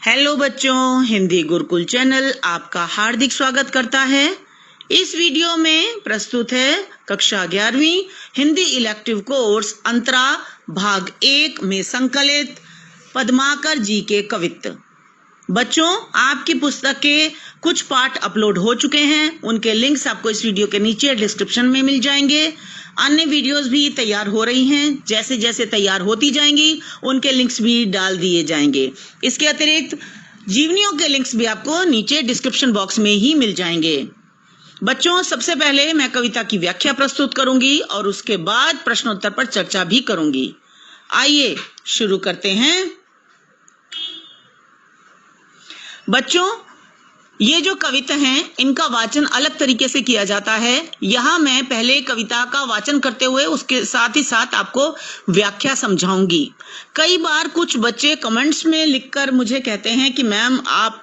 Hello बच्चों, Hindi Gurukul channel आपका हार्दिक स्वागत करता है। इस वीडियो में प्रस्तुत है कक्षा 11वीं हिंदी इलेक्टिव कोर्स अंतरा भाग 1 में संकलित पद्माकर जी के कवित्त। बच्चों, आपकी पुस्तक के कुछ पाठ अपलोड हो चुके हैं, उनके लिंक्स आपको इस वीडियो के नीचे डिस्क्रिप्शन में मिल जाएंगे। अन्य वीडियोस भी तैयार हो रही हैं, जैसे जैसे तैयार होती जाएंगी उनके लिंक्स भी डाल दिए जाएंगे। इसके अतिरिक्त जीवनियों के लिंक्स भी आपको नीचे डिस्क्रिप्शन बॉक्स में ही मिल जाएंगे। बच्चों, सबसे पहले मैं कविता की व्याख्या प्रस्तुत करूंगी और उसके बाद प्रश्नोत्तर पर चर्चा भी करूंगी। आइए शुरू करते हैं। बच्चों, ये जो कविता हैं इनका वाचन अलग तरीके से किया जाता है। यहाँ मैं पहले कविता का वाचन करते हुए उसके साथ ही साथ आपको व्याख्या समझाऊंगी। कई बार कुछ बच्चे कमेंट्स में लिखकर मुझे कहते हैं कि मैम आप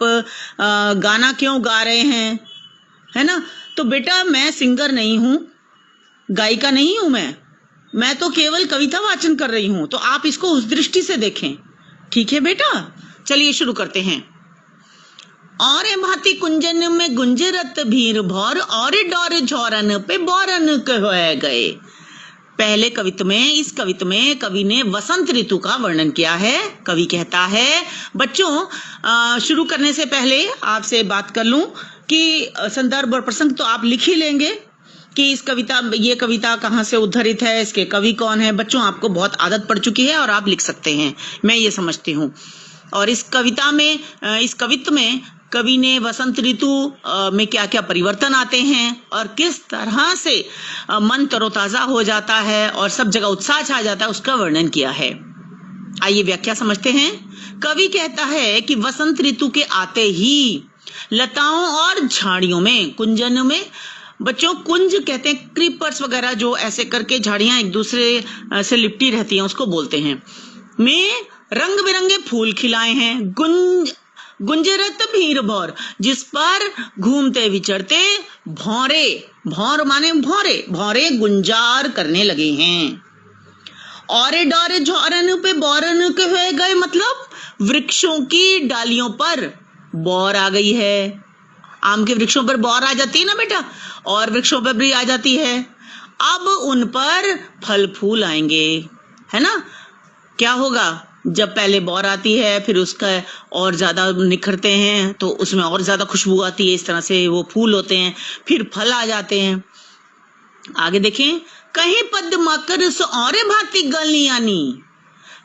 गाना क्यों गा रहे हैं, है ना। तो बेटा, मैं सिंगर नहीं हूँ, गायिका नहीं हूँ, मैं तो केवल कविता वाचन कर रही हूँ। तो आप इसको उस दृष्टि से देखें, ठीक है बेटा। चलिए शुरू करते हैं। और भांति कुंजन में गुंजरत भीर भौर और डोर झोरन पे बोरन कहे गए। पहले कविता में, इस कविता में कवि ने वसंत ऋतु का वर्णन किया है। कवि कहता है, बच्चों शुरू करने से पहले आपसे बात कर लूं कि संदर्भ और प्रसंग तो आप लिख ही लेंगे कि ये कविता कहाँ से उद्धरित है, इसके कवि कौन है। बच्चों, आपको बहुत आदत पड़ चुकी है और आप लिख सकते हैं, मैं ये समझती हूँ। और इस कवित्व में कवि ने वसंत ऋतु में क्या क्या परिवर्तन आते हैं और किस तरह से मन तरोताजा हो जाता है और सब जगह उत्साह छा जाता है, उसका वर्णन किया है। आइए व्याख्या समझते हैं। कवि कहता है कि वसंत ऋतु के आते ही लताओं और झाड़ियों में, कुंजन में, बच्चों कुंज कहते हैं क्रीपर्स वगैरह जो ऐसे करके झाड़ियां एक दूसरे से लिपटी रहती हैं, उसको बोलते हैं, में रंग बिरंगे फूल खिलाए हैं। गुंजरत भीर भौर, जिस पर घूमते विचरते भौरे, भौर माने भौरे, भौरे गुंजार करने लगे हैं। और डोरे झोरन पे बोरन कहे गए, मतलब वृक्षों की डालियों पर बौर आ गई है। आम के वृक्षों पर बौर आ जाती है ना बेटा, और वृक्षों पर भी आ जाती है। अब उन पर फल फूल आएंगे, है ना। क्या होगा, जब पहले बौर आती है फिर उसका और ज्यादा निखरते हैं तो उसमें और ज्यादा खुशबू आती है, इस तरह से वो फूल होते हैं, फिर फल आ जाते हैं। आगे देखें, कहीं पद मकर और भांति गलियानी,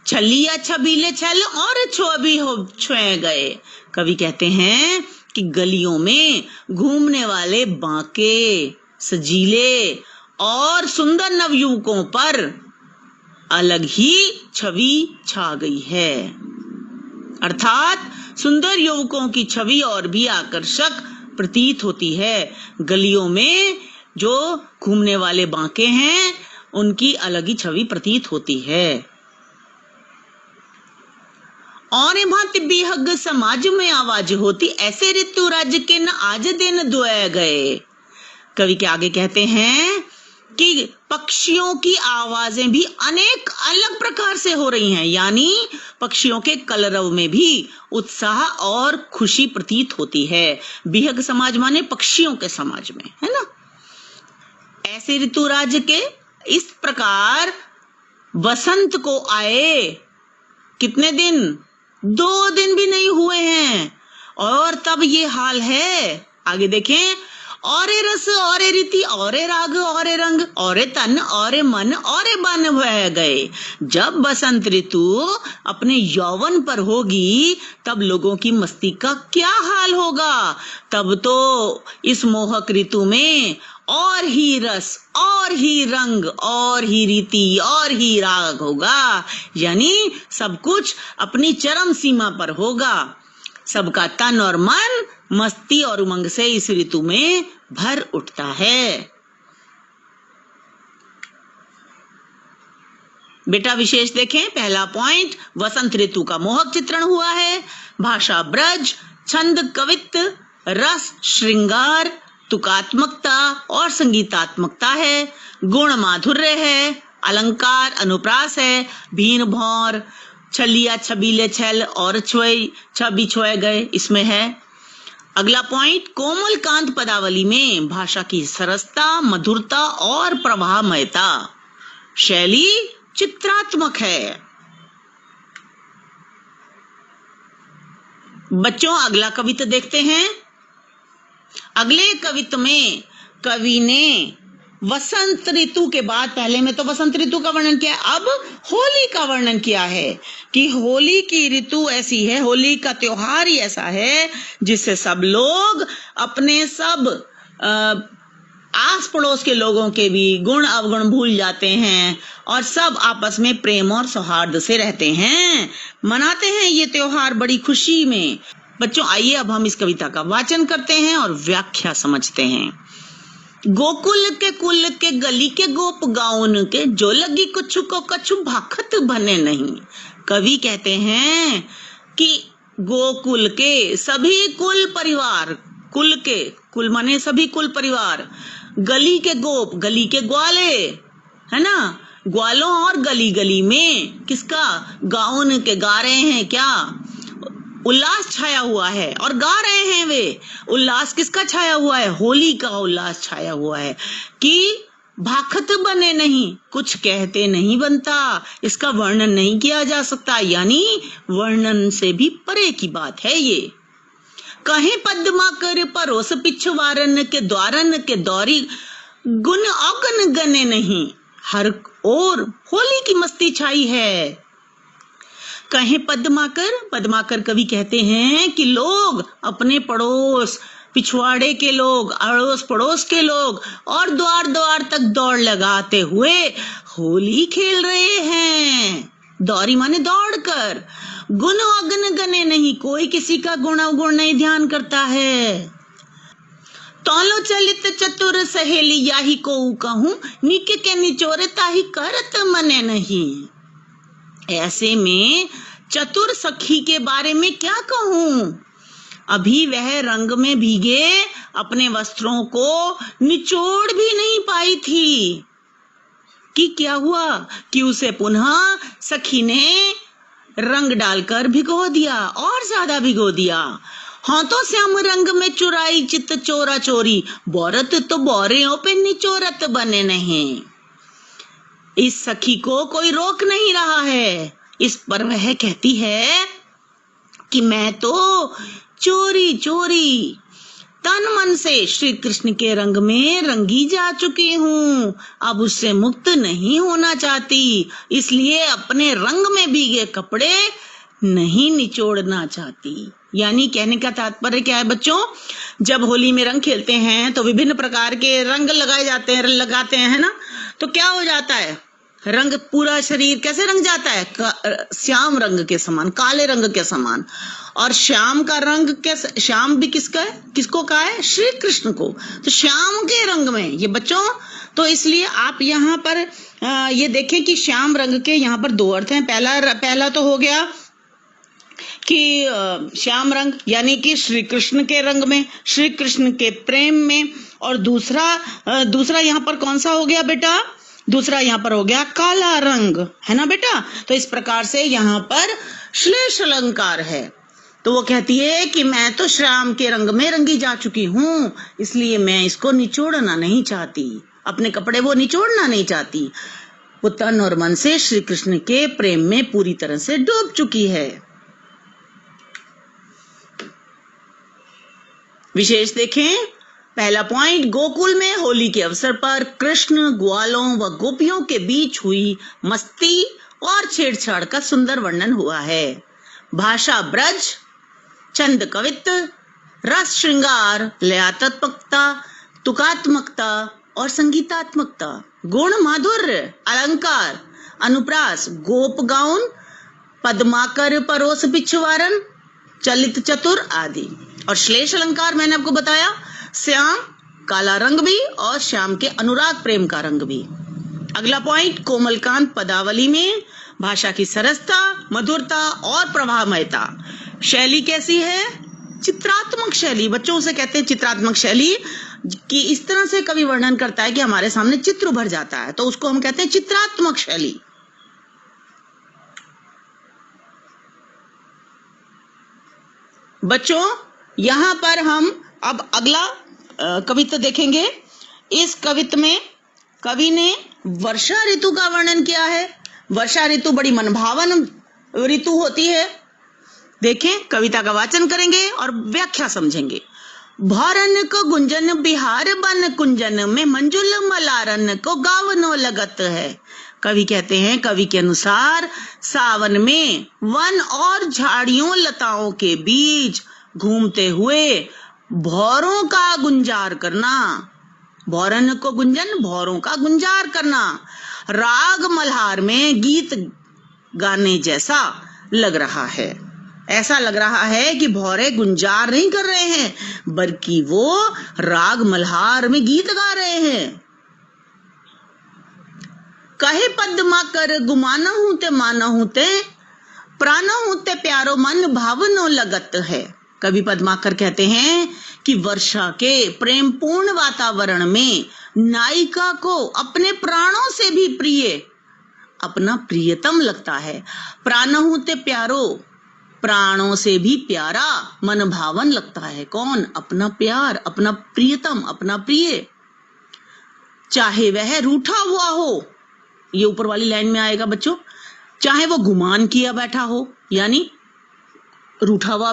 छलिया छबीले छल और छोबी हो छुए गए। कवि कहते हैं कि गलियों में घूमने वाले बांके, सजीले और सुंदर नवयुवकों पर अलग ही छवि छा गई है। अर्थात सुंदर युवकों की छवि और भी आकर्षक प्रतीत होती है। गलियों में जो घूमने वाले बांके हैं उनकी अलग ही छवि प्रतीत होती है। और भांति बिहग समाज में आवाज होती, ऐसे ऋतु राज्य के न आज दिन दुए गए। कवि के आगे कहते हैं कि पक्षियों की आवाजें भी अनेक अलग प्रकार से हो रही हैं, यानी पक्षियों के कलरव में भी उत्साह और खुशी प्रतीत होती है। बिहग समाज माने पक्षियों के समाज में, है ना। ऐसे ऋतुराज के इस प्रकार वसंत को आए कितने दिन, 2 दिन भी नहीं हुए हैं और तब ये हाल है। आगे देखें, और रस और रीति और राग और रंग और तन और मन और बन बह गए। जब बसंत ऋतु अपने यौवन पर होगी तब लोगों की मस्ती का क्या हाल होगा। तब तो इस मोहक ऋतु में और ही रस और ही रंग और ही रीति और ही राग होगा, यानी सब कुछ अपनी चरम सीमा पर होगा। सबका तन और मन मस्ती और उमंग से इस ऋतु में भर उठता है। बेटा विशेष देखें, पहला पॉइंट, वसंत ऋतु का मोहक चित्रण हुआ है। भाषा ब्रज, छंद कवित्व, रस श्रृंगार, तुकात्मकता और संगीतात्मकता है। गुण माधुर्य है, अलंकार अनुप्रास है। भीन भौर छलिया छबीले छल और छुए छबी छुए गए, इसमें है। अगला पॉइंट, कोमल कांत पदावली में भाषा की सरसता, मधुरता और प्रभामयता, शैली चित्रात्मक है। बच्चों अगला कविता देखते हैं। अगले कविता में कवि ने वसंत ऋतु के बाद, पहले में तो वसंत ऋतु का वर्णन किया, अब होली का वर्णन किया है कि होली की ऋतु ऐसी है, होली का त्योहार ही ऐसा है जिससे सब लोग अपने सब आस पड़ोस के लोगों के भी गुण अवगुण भूल जाते हैं और सब आपस में प्रेम और सौहार्द से रहते हैं, मनाते हैं ये त्योहार बड़ी खुशी में। बच्चों आइए अब हम इस कविता का वाचन करते हैं और व्याख्या समझते हैं। गोकुल के कुल के गली के गोप गाउन के, जो लगी कुछ को कछु भाखत बने नहीं। कवि कहते हैं कि गोकुल के सभी कुल परिवार, कुल के, कुल माने सभी कुल परिवार, गली के गोप, गली के ग्वाले, है ना, ग्वालों और गली गली में किसका, गाउन के गा रहे हैं, क्या उल्लास छाया हुआ है और गा रहे हैं वे। उल्लास किसका छाया हुआ है, होली का उल्लास छाया हुआ है कि भाखत बने नहीं, कुछ कहते नहीं बनता, इसका वर्णन नहीं किया जा सकता, यानी वर्णन से भी परे की बात है ये। कहे पद्मा कर परोस पिछवारन के द्वारन के दौरी, गुण औगन गने नहीं, हर ओर होली की मस्ती छाई है। कहे पद्माकर कवि कहते हैं कि लोग अपने पड़ोस, पिछवाड़े के लोग, अड़ोस पड़ोस के लोग और द्वार द्वार तक दौड़ लगाते हुए होली खेल रहे हैं। दौरी माने दौड़कर, गुण अगन गने नहीं, कोई किसी का गुण अवगुण नहीं ध्यान करता है। तौलो चलित चतुर सहेली याही को कहूं, नीके के निचोरता ही करत मने नहीं। ऐसे में चतुर सखी के बारे में क्या कहूं, अभी वह रंग में भीगे अपने वस्त्रों को निचोड़ भी नहीं पाई थी कि क्या हुआ कि उसे पुनः सखी ने रंग डालकर भिगो दिया और ज्यादा भिगो दिया। हाँ तो श्याम रंग में चुराई चित चोरा चोरी, बोरत तो बोरियों पे निचोरत बने नहीं। इस सखी को कोई रोक नहीं रहा है, इस पर वह कहती है कि मैं तो चोरी चोरी तन मन से श्री कृष्ण के रंग में रंगी जा चुकी हूँ, अब उससे मुक्त नहीं होना चाहती, इसलिए अपने रंग में भीगे कपड़े नहीं निचोड़ना चाहती। यानी कहने का तात्पर्य क्या है बच्चों, जब होली में रंग खेलते हैं तो विभिन्न प्रकार के रंग लगाए जाते हैं, लगाते हैं, है ना, तो क्या हो जाता है, रंग पूरा शरीर कैसे रंग जाता है, श्याम रंग के समान, काले रंग के समान। और श्याम का रंग कैसे, श्याम भी किसका है, किसको कहा है, श्री कृष्ण को, तो श्याम के रंग में ये बच्चों, तो इसलिए आप यहाँ पर ये देखें कि श्याम रंग के यहाँ पर दो अर्थ हैं। पहला तो हो गया कि श्याम रंग यानी कि श्री कृष्ण के रंग में, श्री कृष्ण के प्रेम में, और दूसरा यहाँ पर कौन सा हो गया बेटा, दूसरा यहाँ पर हो गया काला रंग, है ना बेटा। तो इस प्रकार से यहाँ पर श्लेष अलंकार है। तो वो कहती है कि मैं तो श्याम के रंग में रंगी जा चुकी हूँ, इसलिए मैं इसको निचोड़ना नहीं चाहती, अपने कपड़े वो निचोड़ना नहीं चाहती, वो तन और मन से श्री कृष्ण के प्रेम में पूरी तरह से डूब चुकी है। विशेष देखें, पहला पॉइंट, गोकुल में होली के अवसर पर कृष्ण, ग्वालों व गोपियों के बीच हुई मस्ती और छेड़छाड़ का सुंदर वर्णन हुआ है। भाषा ब्रज, छंद कवित्त, रस श्रृंगार, लयात्मकता, तुकात्मकता और संगीतात्मकता, गुण माधुर्य, अलंकार, अनुप्रास, गोप गाउन, पद्माकर परोस पिछवारन, चलित चतुर आदि। और श्लेष अलंकार मैंने आपको बताया, श्याम काला रंग भी और श्याम के अनुराग प्रेम का रंग भी। अगला पॉइंट, कोमलकांत पदावली में भाषा की सरसता, मधुरता और प्रभामयता, शैली कैसी है, चित्रात्मक शैली। बच्चों से कहते हैं चित्रात्मक शैली कि इस तरह से कवि वर्णन करता है कि हमारे सामने चित्र उभर जाता है, तो उसको हम कहते हैं चित्रात्मक शैली। बच्चों यहाँ पर हम अब अगला कविता देखेंगे। इस कविता में कवि ने वर्षा ऋतु का वर्णन किया है। वर्षा ऋतु बड़ी मनभावन ऋतु होती है। देखें, कविता का वाचन करेंगे और व्याख्या समझेंगे। भौरन को गुंजन बिहार बन कुंजन में मंजुल मलारन को गावनो लगत है। कवि कहते हैं, कवि के अनुसार सावन में वन और झाड़ियों लताओं के बीच घूमते हुए भौरों का गुंजार करना, भौरन को गुंजन भौरों का गुंजार करना राग मल्हार में गीत गाने जैसा लग रहा है। ऐसा लग रहा है कि भौरे गुंजार नहीं कर रहे हैं, बल्कि वो राग मल्हार में गीत गा रहे हैं। कहे पद्मा कर गुमानहु ते मानहु ते प्राणहु ते प्यारो मन भावनो लगत है। कवि पद्माकर कहते हैं कि वर्षा के प्रेमपूर्ण वातावरण में नायिका को अपने प्राणों से भी प्रिय, अपना प्रियतम लगता है। प्राणहु ते प्यारो, प्राणों से भी प्यारा, मन भावन लगता है। कौन? अपना प्यार, अपना प्रियतम, अपना प्रिय। चाहे वह रूठा हुआ हो, ये ऊपर वाली लाइन में आएगा बच्चों। चाहे वो गुमान किया बैठा हो, यानी रूठा हुआ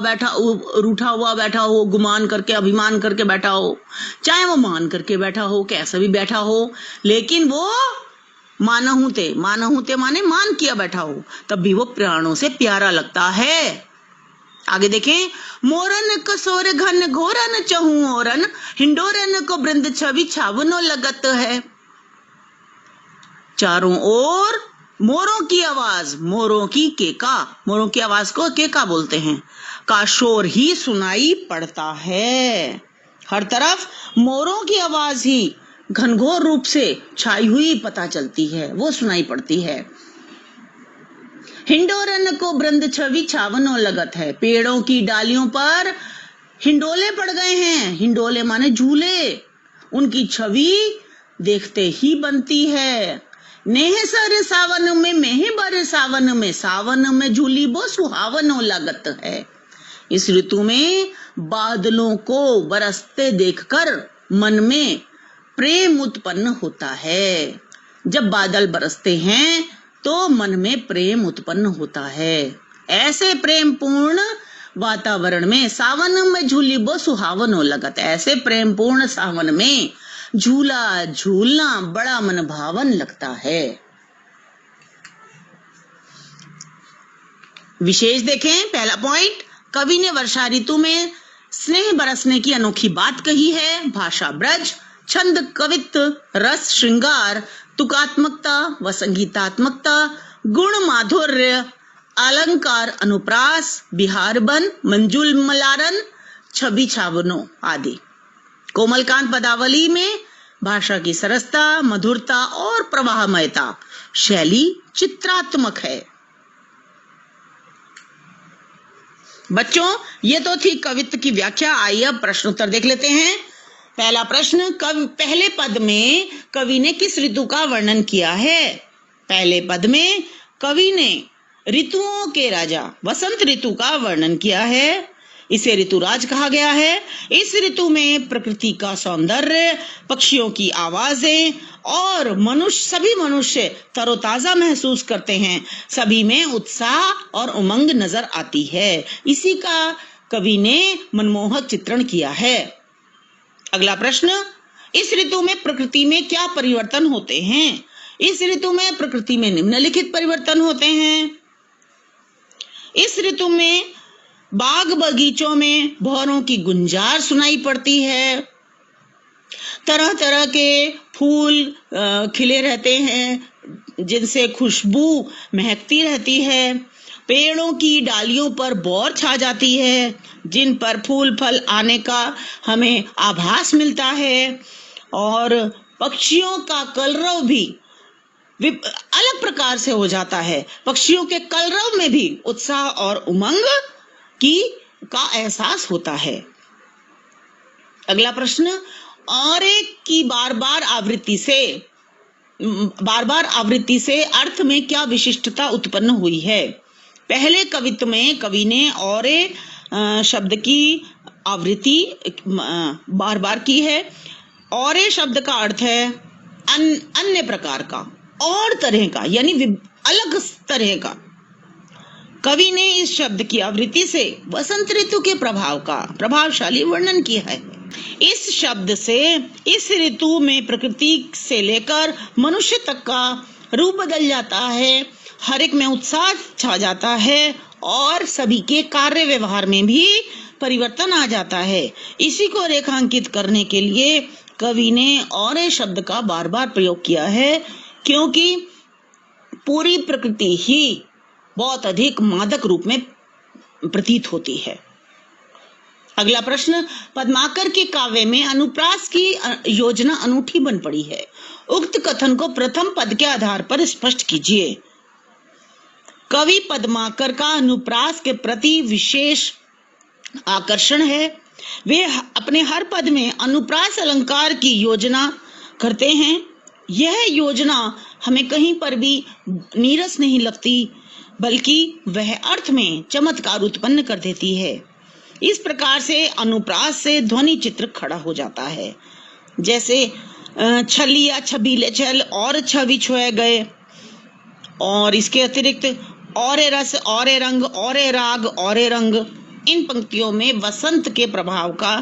बैठा हो, गुमान करके, अभिमान करके बैठा हो, चाहे वो मान करके बैठा हो, कैसा भी बैठा हो, लेकिन वो मानहु ते माने मान किया बैठा हो, तब भी वो प्राणों से प्यारा लगता है। आगे देखें। मोरन कसोर घन घोरन चहु ओरन हिंडोरन को बृंद छवि छावनो लगत है। चारों ओर मोरों की आवाज, मोरों की केका, मोरों की आवाज को केका बोलते हैं, का शोर ही सुनाई पड़ता है। हर तरफ मोरों की आवाज ही घनघोर रूप से छाई हुई पता चलती है, वो सुनाई पड़ती है। हिंडोरन को बृंद छवि छावनो लगत है। पेड़ों की डालियों पर हिंडोले पड़ गए हैं। हिंडोले माने झूले, उनकी छवि देखते ही बनती है। नेह सर सावन में मेह बर सावन में झूली बो सुहावनो लगत है। इस ऋतु में बादलों को बरसते देखकर मन में प्रेम उत्पन्न होता है। जब बादल बरसते हैं तो मन में प्रेम उत्पन्न होता है। ऐसे प्रेम पूर्ण वातावरण में सावन में झूली बो सुहावनो लगत, ऐसे प्रेम पूर्ण सावन में झूला झूलना बड़ा मन भावन लगता है। विशेष देखें। पहला पॉइंट, कवि ने वर्षा ऋतु में स्नेह बरसने की अनोखी बात कही है। भाषा ब्रज, छंद कवित्व, रस श्रृंगार, तुकात्मकता व संगीतात्मकता, गुण माधुर्य, अलंकार अनुप्रास, बिहार बन, मंजुल मलारन, छवि छावनो आदि। कोमलकांत पदावली में भाषा की सरसता, मधुरता और प्रवाहमयता, शैली चित्रात्मक है। बच्चों, ये तो थी कवित्व की व्याख्या। आइए अब प्रश्न उत्तर देख लेते हैं। पहला प्रश्न, पहले पद में कवि ने किस ऋतु का वर्णन किया है? पहले पद में कवि ने ऋतुओं के राजा वसंत ऋतु का वर्णन किया है। इसे ऋतुराज कहा गया है। इस ऋतु में प्रकृति का सौंदर्य, पक्षियों की आवाजें और सभी मनुष्य तरोताजा महसूस करते हैं। सभी में उत्साह और उमंग नजर आती है। इसी का कवि ने मनमोहक चित्रण किया है। अगला प्रश्न, इस ऋतु में प्रकृति में क्या परिवर्तन होते हैं? इस ऋतु में प्रकृति में निम्नलिखित परिवर्तन होते हैं। इस ऋतु में बाग बगीचों में भौरों की गुंजार सुनाई पड़ती है। तरह तरह के फूल खिले रहते हैं जिनसे खुशबू महकती रहती है। पेड़ों की डालियों पर बौर छा जाती है जिन पर फूल फल आने का हमें आभास मिलता है। और पक्षियों का कलरव भी अलग प्रकार से हो जाता है। पक्षियों के कलरव में भी उत्साह और उमंग का एहसास होता है। अगला प्रश्न, औरे की बार बार आवृत्ति से अर्थ में क्या विशिष्टता उत्पन्न हुई है? पहले कवित्व में कवि ने औरे शब्द की आवृत्ति बार बार की है। और ये शब्द का अर्थ है अन्य प्रकार का, और तरह का, यानी अलग तरह का। कवि ने इस शब्द की आवृत्ति से वसंत ऋतु के प्रभाव का प्रभावशाली वर्णन किया है। इस शब्द से इस ऋतु में प्रकृति से लेकर मनुष्य तक का रूप बदल जाता है, हर एक में उत्साह छा जाता है और सभी के कार्य व्यवहार में भी परिवर्तन आ जाता है। इसी को रेखांकित करने के लिए कवि ने और शब्द का बार बार प्रयोग किया है, क्योंकि पूरी प्रकृति ही बहुत अधिक मादक रूप में प्रतीत होती है। अगला प्रश्न, पद्माकर के काव्य में अनुप्रास की योजना अनूठी बन पड़ी है। उक्त कथन को प्रथम पद के आधार पर स्पष्ट कीजिए। कवि पद्माकर का अनुप्रास के प्रति विशेष आकर्षण है। वे अपने हर पद में अनुप्रास अलंकार की योजना करते हैं। यह योजना हमें कहीं पर भी नीरस नहीं लगती, बल्कि वह अर्थ में चमत्कार उत्पन्न कर देती है। इस प्रकार से अनुप्रास से ध्वनि चित्र खड़ा हो जाता है, जैसे छलिया छबीले छल और छवि छुए गए। और इसके अतिरिक्त और रस और रंग और राग और रंग, इन पंक्तियों में वसंत के प्रभाव का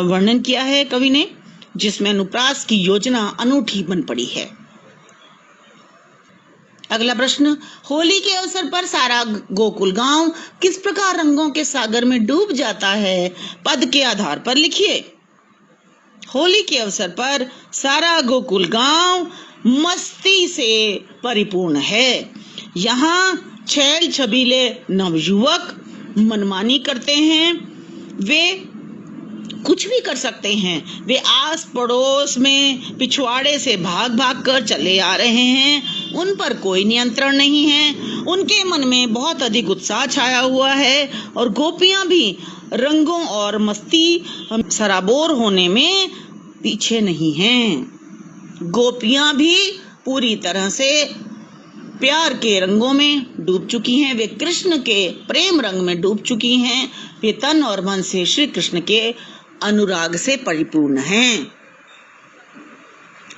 वर्णन किया है कवि ने, जिसमें अनुप्रास की योजना अनूठी बन पड़ी है। अगला प्रश्न, होली के अवसर पर सारा गोकुल गांव किस प्रकार रंगों के सागर में डूब जाता है? पद के आधार पर लिखिए। होली के अवसर पर सारा गोकुल गांव मस्ती से परिपूर्ण है। यहाँ छैल छबीले नवयुवक मनमानी करते हैं। वे कुछ भी कर सकते हैं। वे आस पड़ोस में पिछवाड़े से भाग भाग कर चले आ रहे हैं। उन पर कोई नियंत्रण नहीं है। उनके मन में बहुत अधिक उत्साह छाया हुआ है और गोपियां भी रंगों और मस्ती सराबोर होने में पीछे नहीं हैं। गोपियां भी पूरी तरह से प्यार के रंगों में डूब चुकी हैं। वे कृष्ण के प्रेम रंग में डूब चुकी हैं। वे तन और मन से श्री कृष्ण के अनुराग से परिपूर्ण हैं।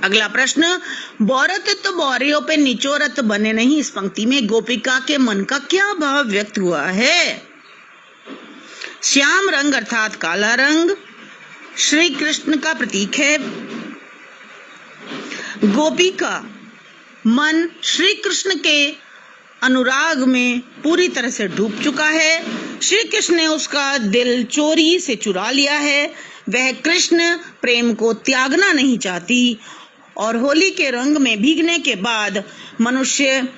अगला प्रश्न, बौरत तो बौरियों पे निचोरत बने नहीं, इस पंक्ति में गोपिका के मन का क्या भाव व्यक्त हुआ है? श्याम रंग अर्थात काला रंग श्री कृष्ण का प्रतीक है। गोपिका मन श्री कृष्ण के अनुराग में पूरी तरह से डूब चुका है। श्री कृष्ण ने उसका दिल चोरी से चुरा लिया है। वह कृष्ण प्रेम को त्यागना नहीं चाहती और होली के रंग में भीगने के बाद मनुष्य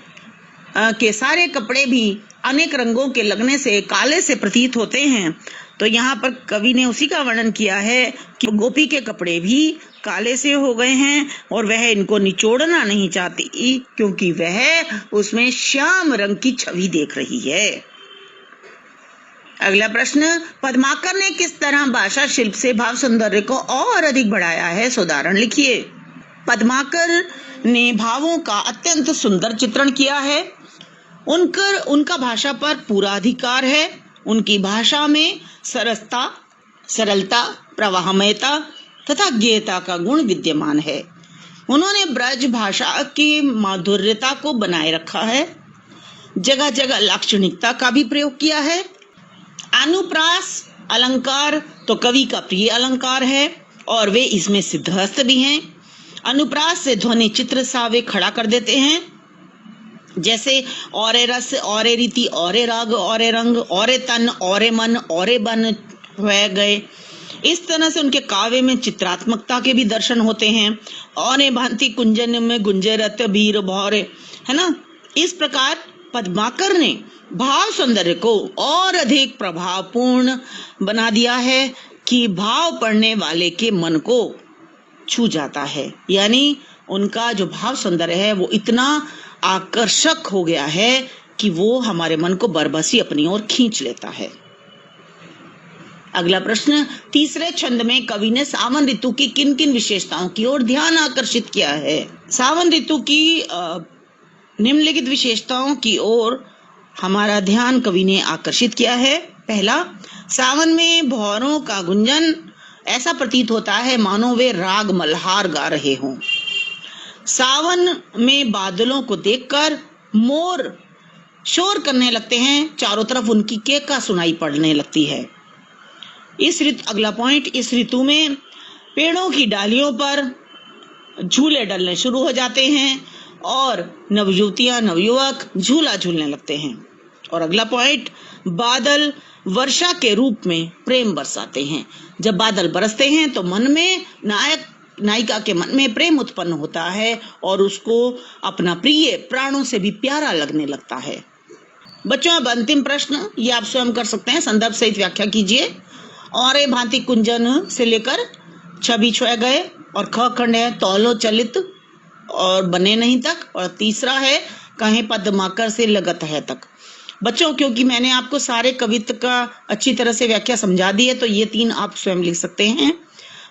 के सारे कपड़े भी अनेक रंगों के लगने से काले से प्रतीत होते हैं। तो यहाँ पर कवि ने उसी का वर्णन किया है कि गोपी के कपड़े भी काले से हो गए हैं और वह इनको निचोड़ना नहीं चाहती, क्योंकि वह उसमें श्याम रंग की छवि देख रही है। अगला प्रश्न, पद्माकर ने किस तरह भाषा शिल्प से भाव सौंदर्य को और अधिक बढ़ाया है? उदाहरण लिखिए। पद्माकर ने भावों का अत्यंत सुंदर चित्रण किया है। उनका भाषा पर पूरा अधिकार है। उनकी भाषा में सरसता, सरलता, प्रवाहमयता तथा ज्ञेयता का गुण विद्यमान है। उन्होंने ब्रज भाषा की माधुर्यता को बनाए रखा है। जगह जगह लाक्षणिकता का भी प्रयोग किया है। अनुप्रास अलंकार तो कवि का प्रिय अलंकार है और वे इसमें सिद्धहस्त भी हैं। अनुप्रास से ध्वनि चित्र सा वे खड़ा कर देते हैं, जैसे और रस और रीति और राग और रंग और तन और मन और बन हुए गए। इस तरह से उनके काव्य में चित्रात्मकता के भी दर्शन होते हैं। और भांति कुंजन में गुंजे रत भीर भौरे, है ना। इस प्रकार पद्माकर ने भाव सौंदर्य को और अधिक प्रभावपूर्ण बना दिया है कि भाव पढ़ने वाले के मन को छू जाता है। यानी उनका जो भाव सौंदर्य है वो इतना आकर्षक हो गया है कि वो हमारे मन को बरबसी अपनी ओर खींच लेता है। अगला प्रश्न, तीसरे छंद में कवि ने सावन ऋतु की किन किन विशेषताओं की ओर ध्यान आकर्षित किया है? सावन ऋतु की निम्नलिखित विशेषताओं की ओर हमारा ध्यान कवि ने आकर्षित किया है। पहला, सावन में भौरों का गुंजन, ऐसा प्रतीत होता है मानो वे राग मल्हार गा रहे हों। सावन में बादलों को देखकर मोर शोर करने लगते हैं, चारों तरफ उनकी केका सुनाई पड़ने लगती है। अगला पॉइंट, इस ऋतु में पेड़ों की डालियों पर झूले डलने शुरू हो जाते हैं और नवयुवतियां नवयुवक झूला झूलने लगते हैं। और अगला पॉइंट, बादल वर्षा के रूप में प्रेम बरसाते हैं। जब बादल बरसते हैं तो मन में नायिका के मन में प्रेम उत्पन्न होता है और उसको अपना प्रिय प्राणों से भी प्यारा लगने लगता है। बच्चों, अब अंतिम प्रश्न, ये आप स्वयं कर सकते हैं, संदर्भ सहित व्याख्या कीजिए। और ए भांति कुंजन से लेकर छवि छुए गए, और ख खंड है तौलो चलित और बने नहीं तक, और तीसरा है कहें पद्माकर से लगत है तक। बच्चों, क्योंकि मैंने आपको सारे कवित्व का अच्छी तरह से व्याख्या समझा दी है तो ये 3 आप स्वयं लिख सकते हैं।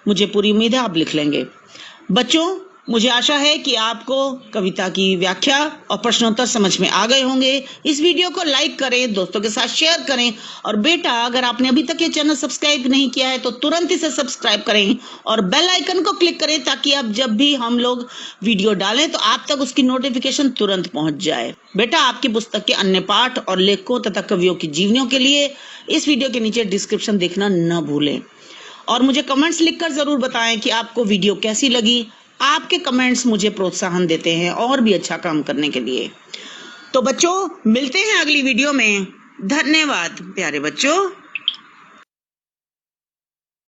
मुझे पूरी उम्मीद है आप लिख लेंगे। बच्चों, मुझे आशा है कि आपको कविता की व्याख्या और प्रश्नोत्तर समझ में आ गए होंगे। इस वीडियो को लाइक करें, दोस्तों के साथ शेयर करें, और बेटा अगर आपने अभी तक ये चैनल सब्सक्राइब नहीं किया है तो तुरंत इसे सब्सक्राइब करें और बेल आइकन को क्लिक करें ताकि अब जब भी हम लोग वीडियो डालें तो आप तक उसकी नोटिफिकेशन तुरंत पहुंच जाए। बेटा, आपकी पुस्तक के अन्य पाठ और लेखकों तथा कवियों की जीवनियों के लिए इस वीडियो के नीचे डिस्क्रिप्शन देखना न भूलें, और मुझे कमेंट्स लिखकर जरूर बताएं कि आपको वीडियो कैसी लगी। आपके कमेंट्स मुझे प्रोत्साहन देते हैं और भी अच्छा काम करने के लिए। तो बच्चों, मिलते हैं अगली वीडियो में। धन्यवाद प्यारे बच्चों।